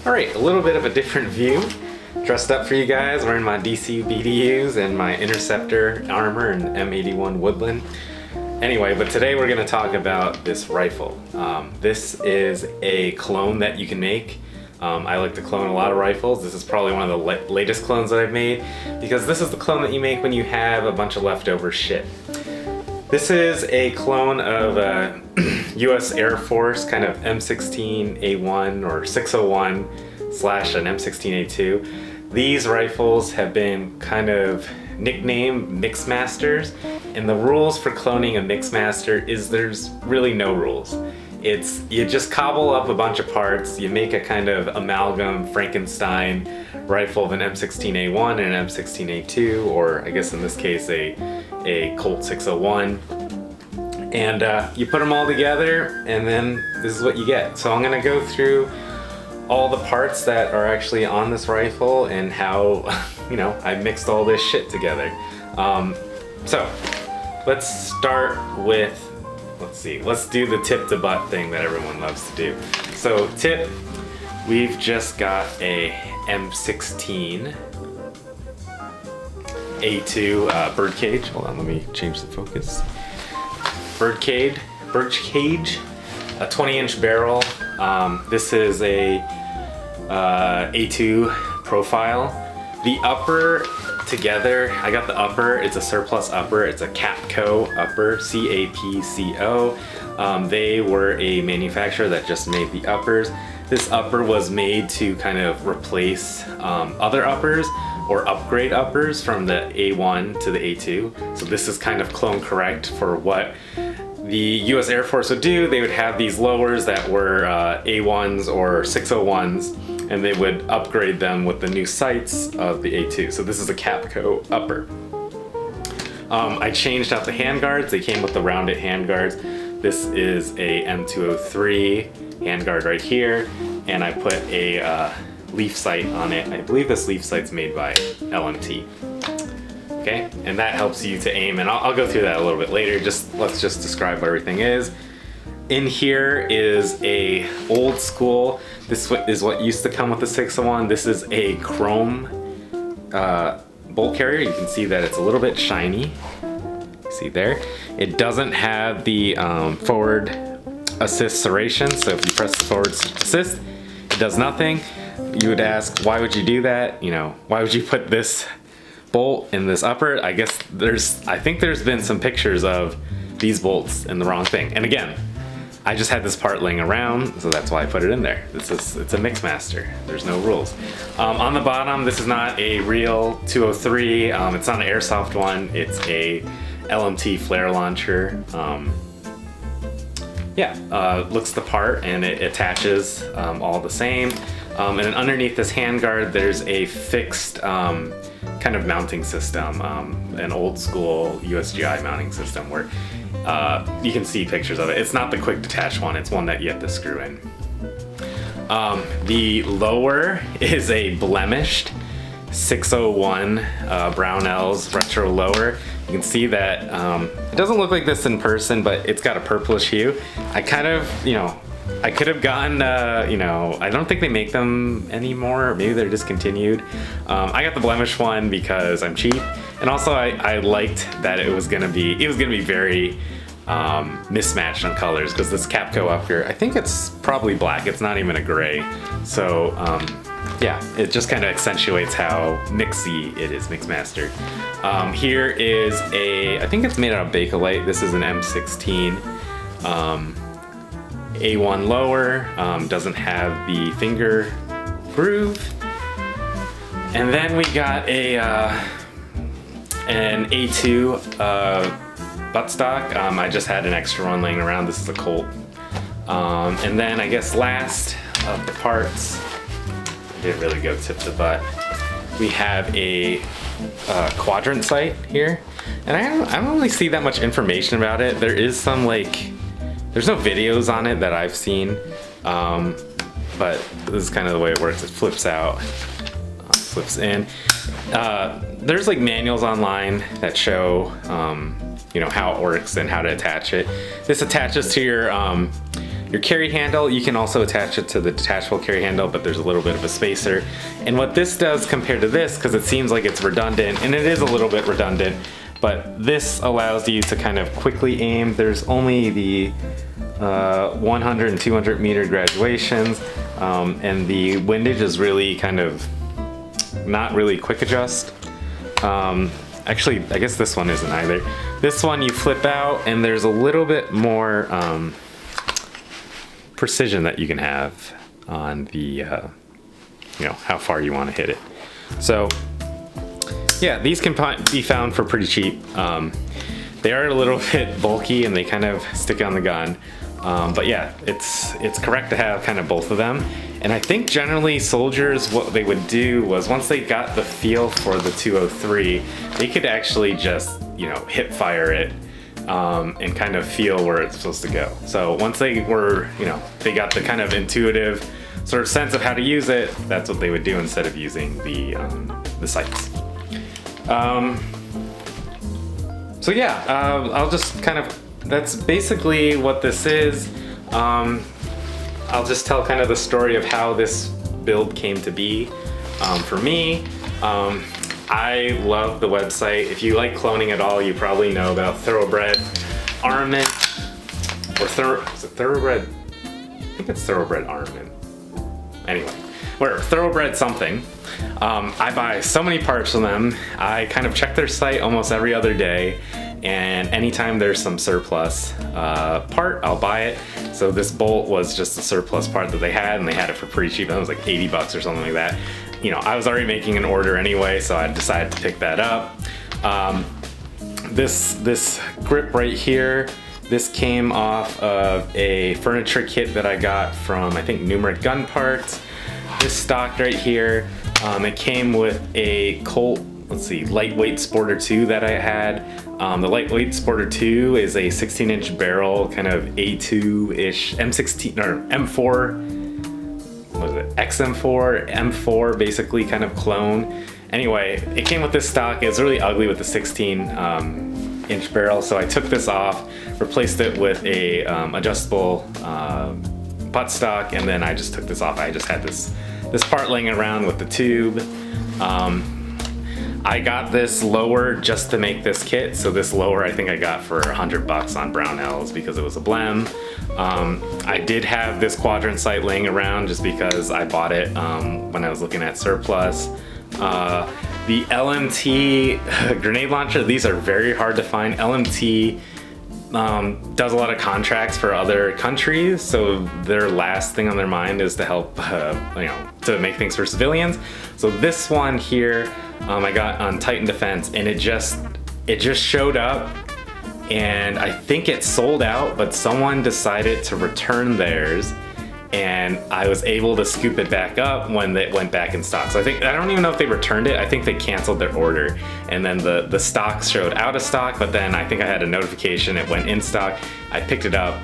Alright, a little bit of a different view. Dressed up for you guys, wearing my DC BDUs and my Interceptor armor and M81 Woodland. Anyway, but today we're going to talk about this rifle. This is a clone that you can make. I like to clone a lot of rifles. This is probably one of the latest clones that I've made because this is the clone that you make when you have a bunch of leftover shit. This is a clone of a US Air Force kind of M16a1 or 601 / an M16a2. These rifles have been kind of nicknamed Mixmasters, and the rules for cloning a Mixmaster is there's really no rules. You just cobble up a bunch of parts, you make a kind of amalgam Frankenstein rifle of an M16a1 and an M16a2, or I guess in this case a Colt 601, and you put them all together and then this is what you get. So I'm going to go through all the parts that are actually on this rifle and how I mixed all this shit together. So let's start with, let's do the tip to butt thing that everyone loves to do. So tip, we've just got a M16 A2 birdcage. Hold on, let me change the focus. Birdcage, a 20-inch barrel. This is a A2 profile. The upper together, I got the upper, it's a surplus upper, it's a capco upper, C-A-P-C-O. They were a manufacturer that just made the uppers. This upper was made to kind of replace other uppers or upgrade uppers from the A1 to the A2. So this is kind of clone correct for what the US Air Force would do. They would have these lowers that were A1s or 601s, and they would upgrade them with the new sights of the A2. So this is a capco upper. I changed out the handguards. They came with the rounded handguards. This is a M203 handguard right here, and I put a leaf sight on it. I believe this leaf sight's made by LMT. Okay, and that helps you to aim, and I'll go through that a little bit later. Let's just describe what everything is. In here is a old school, this is what used to come with the 601. This is a chrome bolt carrier. You can see that it's a little bit shiny. See there? It doesn't have the forward assist serration, so if you press the forward assist, it does nothing. You would ask, why would you do that? Why would you put this bolt in this upper? I think there's been some pictures of these bolts in the wrong thing. And again, I just had this part laying around, so that's why I put it in there. It's a Mixmaster. There's no rules. On the bottom, this is not a real 203. It's not an airsoft one. It's a LMT flare launcher. Looks the part, and it attaches all the same. And then underneath this handguard, there's a fixed kind of mounting system, an old school USGI mounting system where you can see pictures of it. It's not the quick detach one, it's one that you have to screw in. The lower is a blemished 601 Brownells retro lower. You can see that it doesn't look like this in person, but it's got a purplish hue. I could have gotten, I don't think they make them anymore, or maybe they're discontinued. I got the blemished one because I'm cheap, and also I liked that it was gonna be very mismatched on colors, because this capco up here, I think it's probably black, it's not even a gray. So yeah, it just kind of accentuates how mixy it is, Mixmaster. Here is I think it's made out of Bakelite. This is an M16 A1 lower, doesn't have the finger groove. And then we got an A2 buttstock. I just had an extra one laying around. This is a Colt. And then I guess last of the parts, didn't really go tip to butt, we have a Quadrant sight here. And I don't really see that much information about it. There is some there's no videos on it that I've seen, but this is kind of the way it works. It flips out, flips in. There's manuals online that show how it works and how to attach it. This attaches to your Your carry handle, you can also attach it to the detachable carry handle, but there's a little bit of a spacer. And what this does compared to this, because it seems like it's redundant, and it is a little bit redundant, but this allows you to kind of quickly aim. There's only the 100 and 200 meter graduations, and the windage is really kind of not really quick adjust. Actually, I guess this one isn't either. This one you flip out, and there's a little bit more precision that you can have on the, you know, how far you want to hit it. So yeah, these can be found for pretty cheap. They are a little bit bulky and they kind of stick on the gun. But yeah, it's correct to have kind of both of them. And I think generally soldiers, what they would do was once they got the feel for the 203, they could actually just, you know, hip fire it and kind of feel where it's supposed to go. So once they were, you know, they got the kind of intuitive sort of sense of how to use it, that's what they would do instead of using the sights. So yeah, I'll just kind of, that's basically what this is. I'll just tell kind of the story of how this build came to be. For me, I love the website. If you like cloning at all, you probably know about Thoroughbred Armament, or is it Thoroughbred? I think it's Thoroughbred Armament. Anyway, or Thoroughbred something. I buy so many parts from them. I kind of check their site almost every other day, and anytime there's some surplus part, I'll buy it. So this bolt was just a surplus part that they had, and they had it for pretty cheap. It was like 80 bucks or something like that. You know, I was already making an order anyway, so I decided to pick that up. This grip right here, this came off of a furniture kit that I got from, I think, Numeric Gun Parts. This stock right here, it came with a Colt, let's see, lightweight Sporter 2 that I had. The lightweight Sporter 2 is a 16-inch barrel, kind of A2-ish, M16 or M4. What is it? XM4, M4, basically kind of clone. Anyway, it came with this stock. It was really ugly with the 16-inch barrel, so I took this off, replaced it with a adjustable buttstock, and then I just took this off. I just had this part laying around with the tube. I got this lower just to make this kit. So this lower I think I got for 100 bucks on Brownells because it was a blem. I did have this Quadrant sight laying around just because I bought it when I was looking at surplus. The LMT grenade launcher, these are very hard to find. LMT does a lot of contracts for other countries, so their last thing on their mind is to help, you know, to make things for civilians. So this one here, I got on Titan Defense, and it just showed up, and I think it sold out, but someone decided to return theirs, and I was able to scoop it back up when it went back in stock. So I don't even know if they returned it. I think they canceled their order, and then the stock showed out of stock, but then I think I had a notification it went in stock. I picked it up.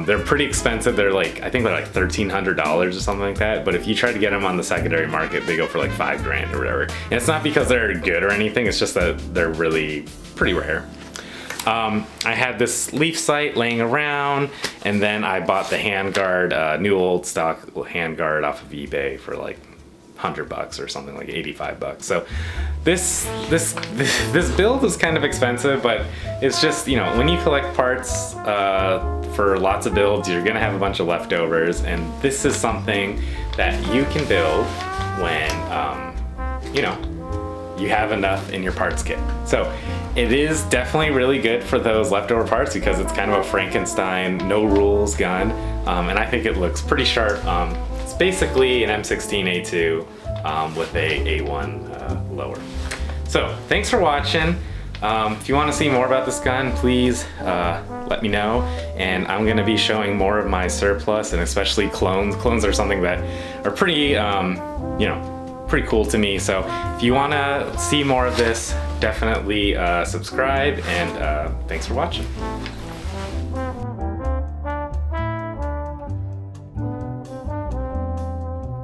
They're pretty expensive. They're like, I think they're like $1,300 or something like that. But if you try to get them on the secondary market, they go for like $5 grand or whatever. And it's not because they're good or anything. It's just that they're really pretty rare. I had this leaf sight laying around, and then I bought the handguard, new old stock handguard off of eBay for like 100 bucks or something, like 85 bucks. So this build is kind of expensive, but it's just, you know, when you collect parts for lots of builds, you're gonna have a bunch of leftovers, and this is something that you can build when, you know, you have enough in your parts kit. So it is definitely really good for those leftover parts because it's kind of a Frankenstein, no rules gun, and I think it looks pretty sharp. It's basically an M16a2 with a A1 lower. So thanks for watching. If you want to see more about this gun, please let me know, and I'm going to be showing more of my surplus, and especially clones. Clones are something that are pretty, you know, pretty cool to me. So if you want to see more of this, definitely subscribe, and thanks for watching.